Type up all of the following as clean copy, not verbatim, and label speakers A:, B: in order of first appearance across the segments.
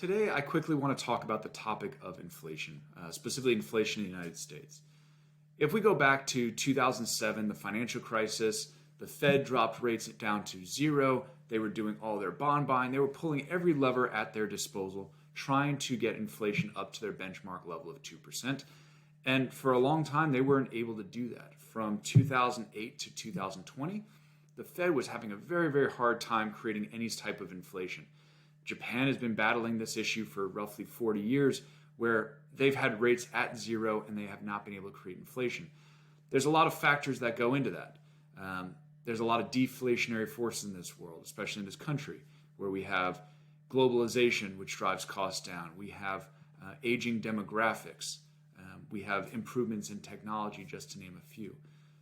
A: Today, I quickly want to talk about the topic of inflation, specifically inflation in the United States. If we go back to 2007, the financial crisis, the Fed dropped rates down to zero. They were doing all their bond buying. They were pulling every lever at their disposal, trying to get inflation up to their benchmark level of 2%. And for a long time, they weren't able to do that. From 2008 to 2020, the Fed was having a very, very hard time creating any type of inflation. Japan has been battling this issue for roughly 40 years, where they've had rates at zero and they have not been able to create inflation. There's a lot of factors that go into that. There's a lot of deflationary forces in this world, especially in this country, where we have globalization, which drives costs down. We have aging demographics. We have improvements in technology, just to name a few.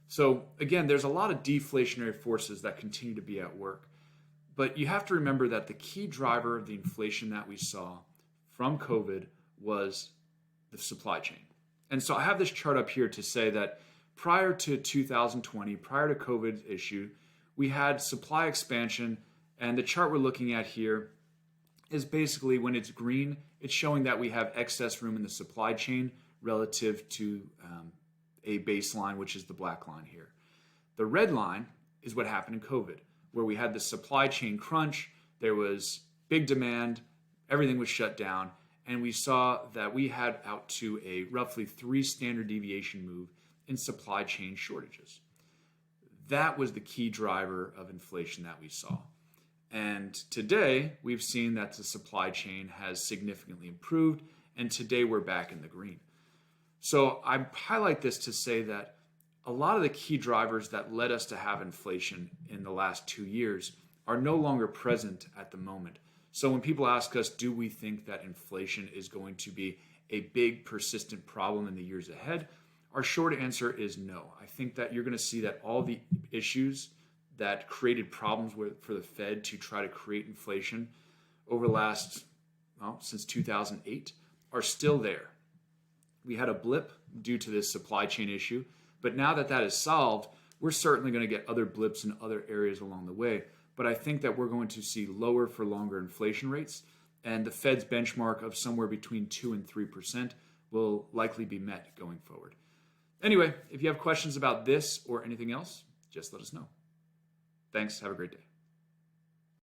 A: So again, there's a lot of deflationary forces that continue to be at work. But you have to remember that the key driver of the inflation that we saw from COVID was the supply chain. And so I have this chart up here to say that prior to 2020, prior to COVID's issue, we had supply expansion. And the chart we're looking at here is basically, when it's green, it's showing that we have excess room in the supply chain relative to a baseline, which is the black line here. The red line is what happened in COVID, where we had the supply chain crunch. There was big demand, everything was shut down, and we saw that we had out to a roughly 3 standard deviation move in supply chain shortages. That was the key driver of inflation that we saw. And today, we've seen that the supply chain has significantly improved, and today we're back in the green. So I highlight this to say that a lot of the key drivers that led us to have inflation in the last 2 years are no longer present at the moment. So when people ask us, do we think that inflation is going to be a big, persistent problem in the years ahead? Our short answer is no. I think that you're going to see that all the issues that created problems for the Fed to try to create inflation over the last, since 2008, are still there. We had a blip due to this supply chain issue, but now that that is solved, we're certainly going to get other blips in other areas along the way. But I think that we're going to see lower for longer inflation rates, and the Fed's benchmark of somewhere between 2 and 3% will likely be met going forward. Anyway, if you have questions about this or anything else, just let us know. Thanks. Have a great day.